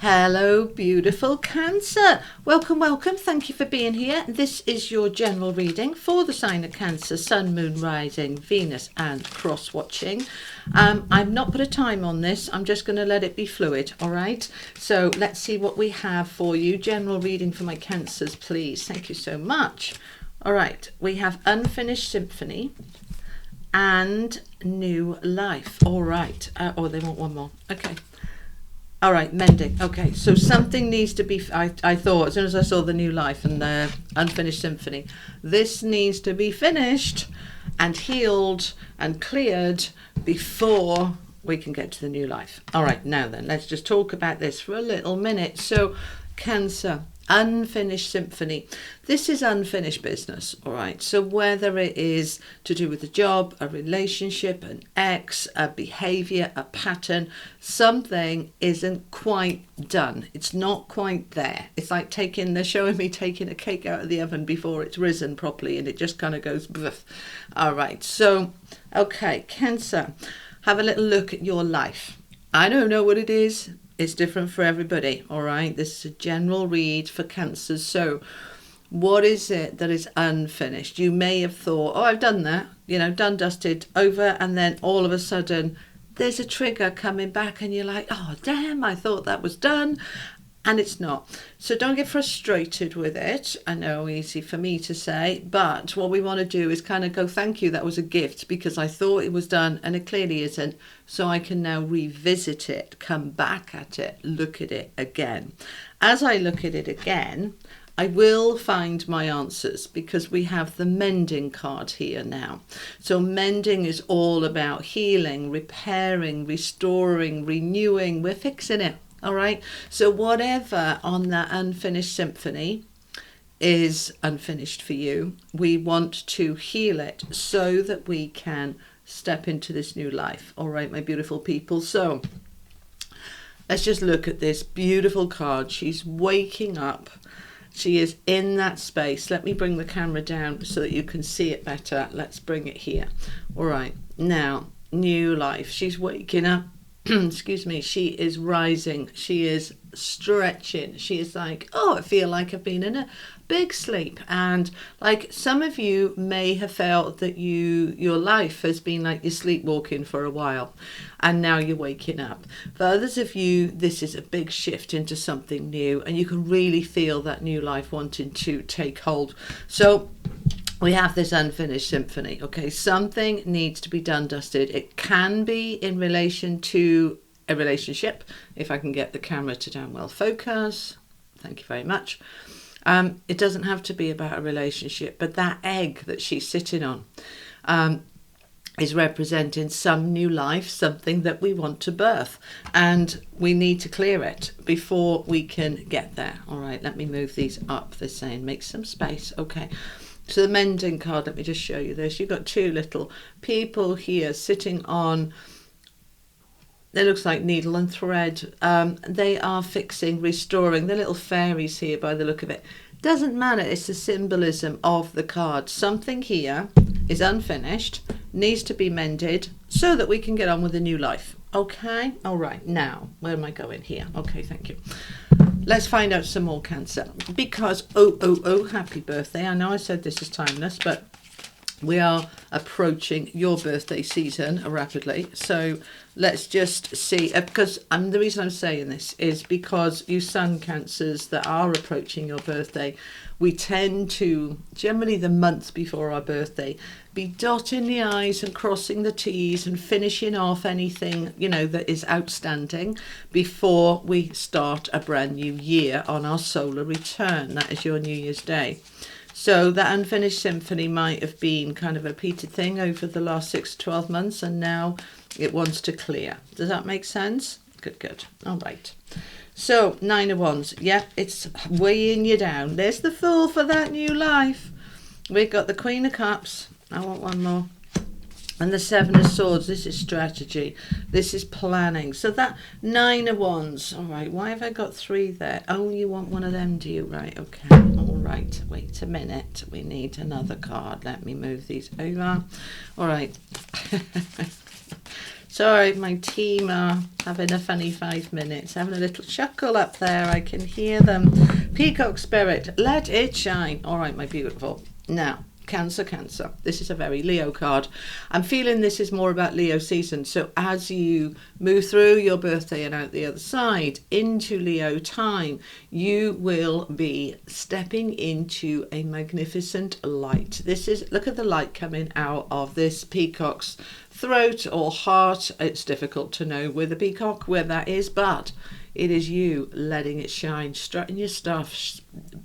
Hello, beautiful Cancer. Welcome, welcome. Thank you for being here. This is your general reading for the sign of Cancer, Sun, Moon, Rising, Venus and cross-watching. I've not put a time on this. I'm just going to let it be fluid, all right? So let's see what we have for you. General reading for my Cancers, please. Thank you so much. All right, we have Unfinished Symphony and New Life. All right. Oh, they want one more. Okay. All right, Mending. Okay, so something needs to be, I thought, as soon as I saw the New Life and the Unfinished Symphony, this needs to be finished and healed and cleared before we can get to the New Life. All right, now then, let's just talk about this for a little minute. So, Cancer, Unfinished Symphony. This is unfinished business, all right? So whether it is to do with a job, a relationship, an ex, a behavior, a pattern, something isn't quite done. It's not quite there. It's like they're showing me taking a cake out of the oven before it's risen properly and it just kind of goes, bleh. All right, so, okay, Cancer, have a little look at your life. I don't know what it is. It's different for everybody, all right? This is a general read for Cancers. So what is it that is unfinished? You may have thought, oh, I've done that, done, dusted, over, and then all of a sudden there's a trigger coming back and you're like, oh, damn, I thought that was done. And it's not. So don't get frustrated with it. I know, easy for me to say, but what we want to do is kind of go, thank you, that was a gift, because I thought it was done and it clearly isn't. So I can now revisit it, come back at it, look at it again. As I look at it again, I will find my answers because we have the Mending card here now. So Mending is all about healing, repairing, restoring, renewing. We're fixing it. All right, so whatever on that Unfinished Symphony is unfinished for you, we want to heal it so that we can step into this new life. All right, my beautiful people. So let's just look at this beautiful card. She's waking up. She is in that space. Let me bring the camera down so that you can see it better. Let's bring it here. All right, now, new life. She's waking up. Excuse me, she is rising, she is stretching, she is like, oh, I feel like I've been in a big sleep. And like some of you may have felt that your life has been like you're sleepwalking for a while and now you're waking up. For others of you, this is a big shift into something new and you can really feel that new life wanting to take hold. So we have this Unfinished Symphony, okay? Something needs to be done, dusted. It can be in relation to a relationship, if I can get the camera to down well focus. Thank you very much. It doesn't have to be about a relationship, but that egg that she's sitting on is representing some new life, something that we want to birth, and we need to clear it before we can get there. All right, let me move these up. They're saying make some space, okay? So the Mending card, let me just show you this. You've got two little people here sitting on, it looks like needle and thread. They are fixing, restoring. They're little fairies here by the look of it. Doesn't matter, it's the symbolism of the card. Something here is unfinished, needs to be mended so that we can get on with a new life. Okay, all right, now, where am I going here? Okay, thank you. Let's find out some more, Cancer, because, happy birthday. I know I said this is timeless, but we are approaching your birthday season rapidly. So let's just see, because the reason I'm saying this is because you Sun Cancers that are approaching your birthday, we tend to, generally the month before our birthday, be dotting the I's and crossing the T's and finishing off anything, that is outstanding before we start a brand new year on our solar return. That is your New Year's Day. So that Unfinished Symphony might have been kind of a repeated thing over the last 6 to 12 months, and now it wants to clear. Does that make sense? Good. All right. So, 9 of Wands. Yeah, it's weighing you down. There's the Fool for that new life. We've got the Queen of Cups. I want one more. And the 7 of Swords. This is strategy. This is planning. So that 9 of Wands. All right, why have I got 3 there? Oh, you want one of them, do you? Right, okay. All right, wait a minute. We need another card. Let me move these over. All right. Sorry, my team are having a funny 5 minutes, having a little chuckle up there. I can hear them. Peacock Spirit, let it shine. All right, my beautiful. Now, Cancer. This is a very Leo card. I'm feeling this is more about Leo season. So as you move through your birthday and out the other side into Leo time, you will be stepping into a magnificent light. This is, look at the light coming out of this peacock's throat or heart. It's difficult to know with a peacock where that is, but it is you letting it shine, strutting your stuff,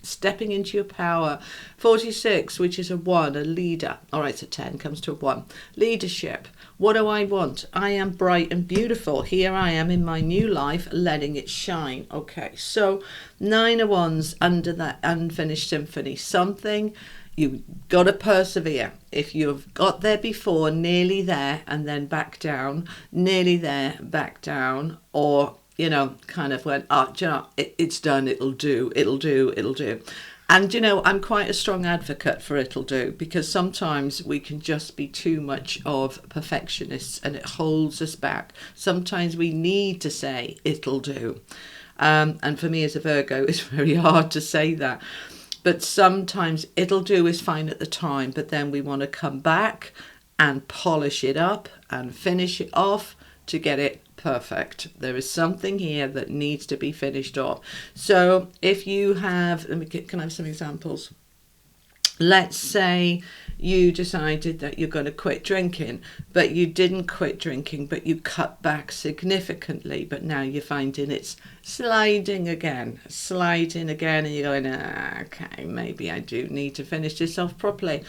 stepping into your power. 46, which is a 1, a leader. All right, so 10 comes to a 1. Leadership. What do I want? I am bright and beautiful. Here I am in my new life, letting it shine. Okay, so 9 of Wands under that unfinished symphony. Something you've got to persevere. If you've got there before, nearly there, and then back down, nearly there, back down, or you know, kind of went, oh, do you know, it's done, it'll do. And, you know, I'm quite a strong advocate for it'll do, because sometimes we can just be too much of perfectionists and it holds us back. Sometimes we need to say it'll do. And for me as a Virgo, it's very hard to say that. But sometimes it'll do is fine at the time, but then we want to come back and polish it up and finish it off to get it perfect. There is something here that needs to be finished off. So if you have, can I have some examples? Let's say you decided that you're going to quit drinking, but you didn't quit drinking, but you cut back significantly, but now you're finding it's sliding again, and you're going, okay, maybe I do need to finish this off properly.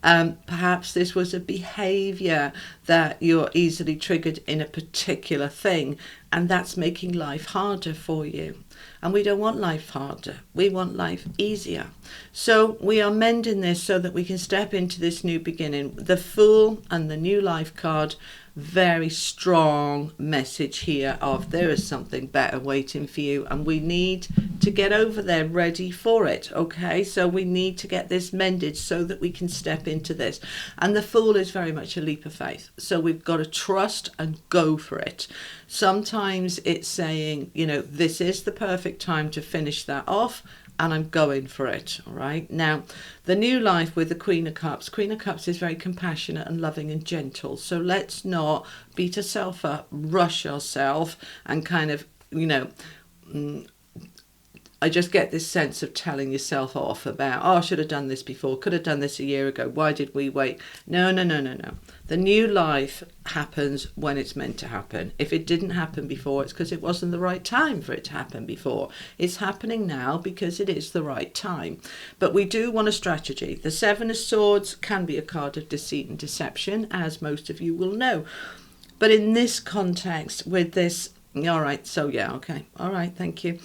Perhaps this was a behavior that you're easily triggered in a particular thing, and that's making life harder for you. And we don't want life harder. We want life easier. So we are mending this so that we can step into this new beginning. The Fool and the New Life card, very strong message here of there is something better waiting for you, and we need to get over there ready for it. Okay, so we need to get this mended so that we can step into this. And the Fool is very much a leap of faith, so we've got to trust and go for it. Sometimes it's saying, you know, this is the perfect time to finish that off, and I'm going for it. All right, now the New Life with the Queen of Cups. Queen of Cups is very compassionate and loving and gentle, so let's not beat ourselves up, rush ourselves, and kind of, you know, I just get this sense of telling yourself off about, oh, I should have done this before, could have done this a year ago, why did we wait? No. The new life happens when it's meant to happen. If it didn't happen before, it's because it wasn't the right time for it to happen before. It's happening now because it is the right time. But we do want a strategy. The Seven of Swords can be a card of deceit and deception, as most of you will know. But in this context, with this, all right, so yeah, okay, all right, thank you.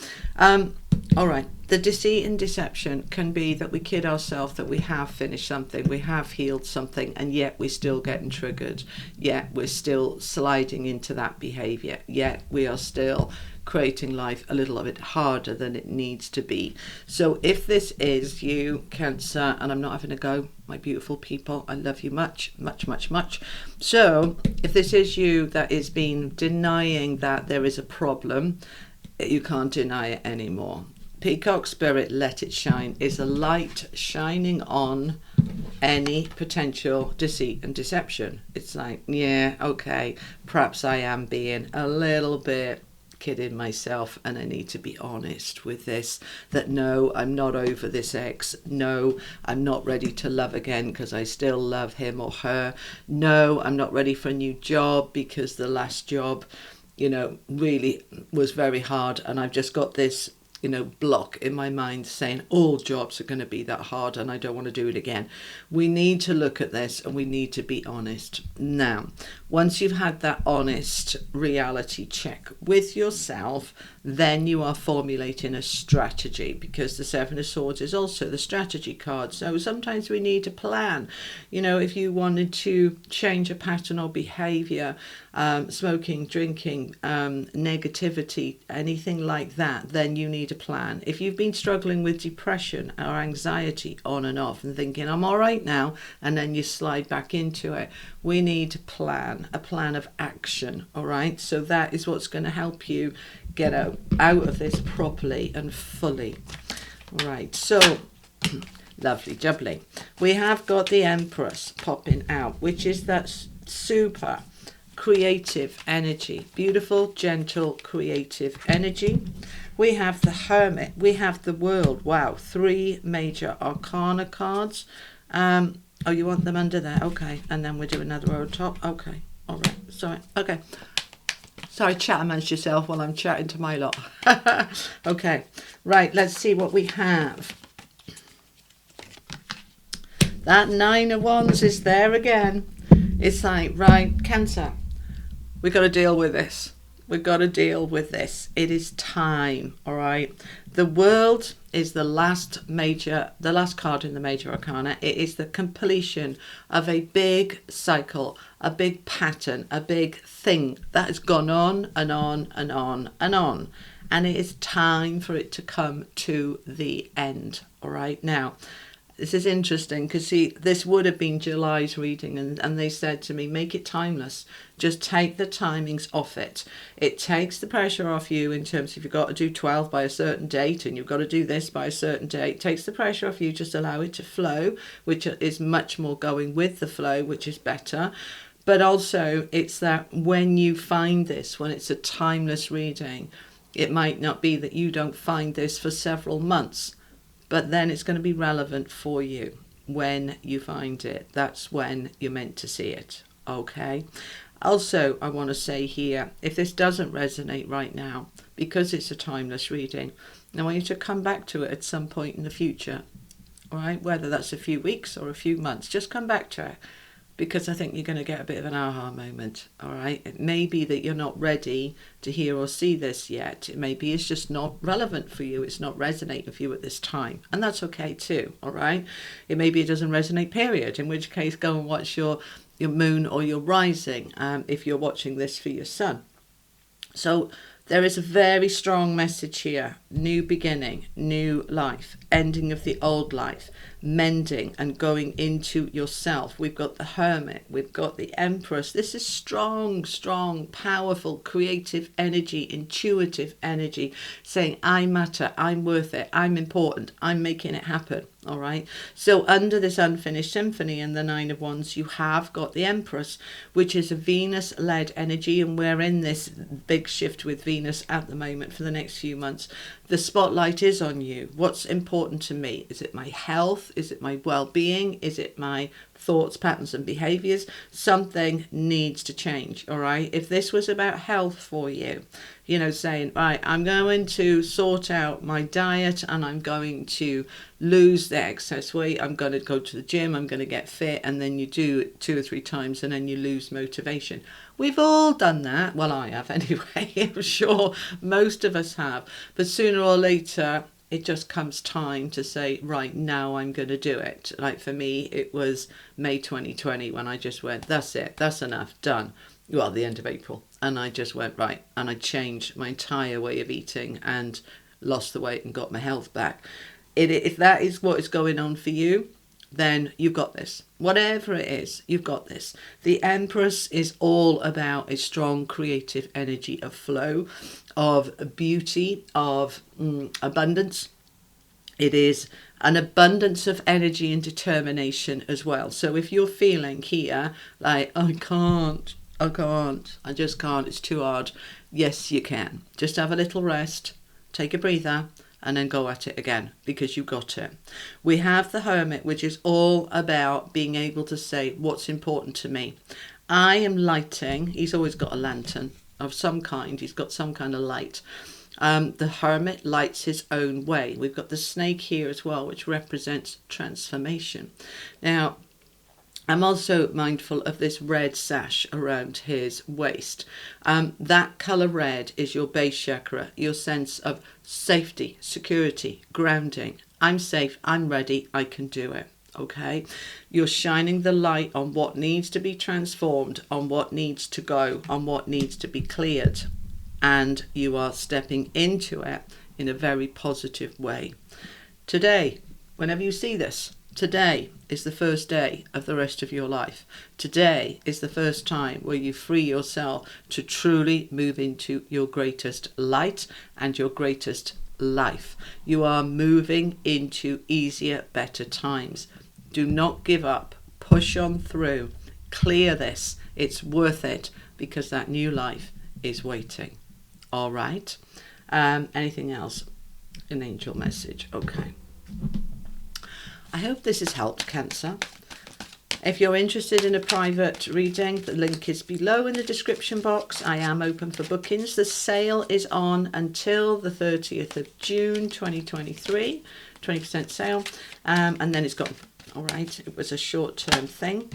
All right, the deceit and deception can be that we kid ourselves that we have finished something, we have healed something, and yet we're still getting triggered, yet we're still sliding into that behavior, yet we are still creating life a little bit harder than it needs to be. So if this is you, Cancer, and I'm not having a go, my beautiful people, I love you much. So if this is you that is been denying that there is a problem, you can't deny it anymore. Peacock Spirit, let it shine, is a light shining on any potential deceit and deception. It's like, yeah, okay, perhaps I am being a little bit kidding myself, and I need to be honest with this, that no, I'm not over this ex, no, I'm not ready to love again because I still love him or her, no, I'm not ready for a new job because the last job, you know, really was very hard, and I've just got this, you know, block in my mind saying all jobs are going to be that hard and I don't want to do it again. We need to look at this and we need to be honest. Now, once you've had that honest reality check with yourself, then you are formulating a strategy, because the Seven of Swords is also the strategy card. So sometimes we need to plan. You know, if you wanted to change a pattern or behavior, smoking, drinking, negativity, anything like that, then you need a plan. If you've been struggling with depression or anxiety on and off and thinking, I'm all right now, and then you slide back into it, we need to plan. a plan of action. All right, so that is what's going to help you get out of this properly and fully. All right, so lovely jubbly. We have got the Empress popping out, which is that super creative energy, beautiful, gentle, creative energy. We have the Hermit, we have the World. Wow, 3 major arcana cards. Oh, you want them under there? Okay, and then we'll do another row on top. Okay, all right, sorry, okay. Sorry, chat amongst yourself while I'm chatting to my lot. Okay, right, let's see what we have. That 9 of Wands is there again. It's like, right, Cancer, we've got to deal with this. We've got to deal with this. It is time, all right? The World is the last card in the major arcana. It is the completion of a big cycle, a big pattern, a big thing that has gone on and on and on and on. And it is time for it to come to the end, all right? Now, this is interesting because, see, this would have been July's reading and they said to me, make it timeless. Just take the timings off it. It takes the pressure off you in terms of you've got to do 12 by a certain date and you've got to do this by a certain date. It takes the pressure off you, just allow it to flow, which is much more going with the flow, which is better. But also it's that when you find this, when it's a timeless reading, it might not be that you don't find this for several months. But then it's going to be relevant for you when you find it. That's when you're meant to see it, okay? Also, I want to say here, if this doesn't resonate right now, because it's a timeless reading, I want you to come back to it at some point in the future, all right? Whether that's a few weeks or a few months, just come back to it, because I think you're going to get a bit of an aha moment, all right? It may be that you're not ready to hear or see this yet. It may be it's just not relevant for you. It's not resonating with you at this time. And that's okay too, all right? It may be it doesn't resonate, period, in which case go and watch your moon or your rising if you're watching this for your sun. So there is a very strong message here. New beginning, new life, ending of the old life, mending and going into yourself. We've got the Hermit, we've got the Empress. This is strong, strong, powerful, creative energy, intuitive energy, saying I matter, I'm worth it, I'm important, I'm making it happen. All right. So under this unfinished symphony and the 9 of Wands, you have got the Empress, which is a Venus-led energy, and we're in this big shift with Venus at the moment for the next few months. The spotlight is on you. What's important to me? Is it my health? Is it my well-being? Is it my thoughts, patterns and behaviors? Something needs to change, all right? If this was about health for you, you know, saying, right, I'm going to sort out my diet and I'm going to lose the excess weight, I'm going to go to the gym, I'm going to get fit, and then you do it 2 or 3 times and then you lose motivation. We've all done that. Well, I have anyway. I'm sure most of us have. But sooner or later, it just comes time to say, right, now I'm going to do it. Like for me, it was May 2020 when I just went, that's it, that's enough, done. Well, the end of April. And I just went, right, and I changed my entire way of eating and lost the weight and got my health back. If that is what is going on for you, then you've got this. Whatever it is, you've got this. The Empress is all about a strong creative energy of flow, of beauty, of abundance. It is an abundance of energy and determination as well. So if you're feeling here like, I just can't, it's too hard. Yes, you can. Just have a little rest, take a breather, and then go at it again, because you got it. We have the Hermit, which is all about being able to say what's important to me. I am lighting. He's always got a lantern of some kind. He's got some kind of light. The Hermit lights his own way. We've got the snake here as well, which represents transformation. Now, I'm also mindful of this red sash around his waist. That colour red is your base chakra, your sense of safety, security, grounding. I'm safe, I'm ready, I can do it. Okay, you're shining the light on what needs to be transformed, on what needs to go, on what needs to be cleared. And you are stepping into it in a very positive way. Today, whenever you see this, Today is the first day of the rest of your life. Today is the first time where you free yourself to truly move into your greatest light and your greatest life. You are moving into easier, better times. Do not give up. Push on through. Clear this. It's worth it, because that new life is waiting. All right. Anything else? An angel message. Okay. I hope this has helped, Cancer. If you're interested in a private reading, the link is below in the description box. I am open for bookings. The sale is on until the 30th of June 2023, 20% sale, and then it's gone. All right, it was a short-term thing.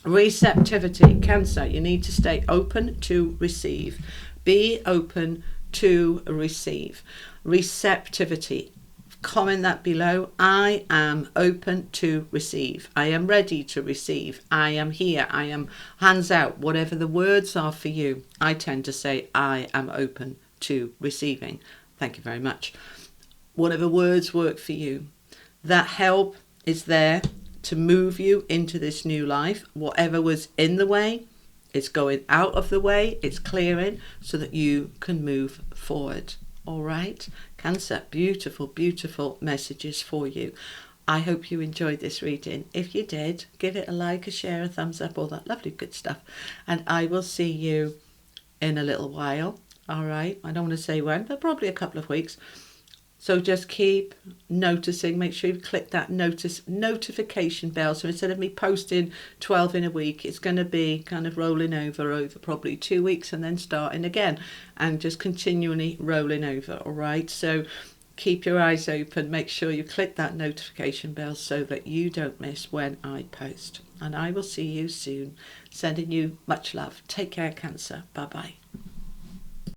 Receptivity, Cancer, you need to stay open to receive. Be open to receive. Receptivity. Comment that below. I am open to receive. I am ready to receive. I am here. I am hands out. Whatever the words are for you, I tend to say I am open to receiving. Thank you very much. Whatever words work for you. That help is there to move you into this new life. Whatever was in the way, it's going out of the way. It's clearing so that you can move forward. All right, Cancer, beautiful, beautiful messages for you. I hope you enjoyed this reading. If you did, give it a like, a share, a thumbs up, all that lovely good stuff. And I will see you in a little while. All right, I don't want to say when, but probably a couple of weeks. So just keep noticing, make sure you click that notification bell. So instead of me posting 12 in a week, it's going to be kind of rolling over probably 2 weeks and then starting again and just continually rolling over. All right. So keep your eyes open. Make sure you click that notification bell so that you don't miss when I post. And I will see you soon. Sending you much love. Take care, Cancer. Bye-bye.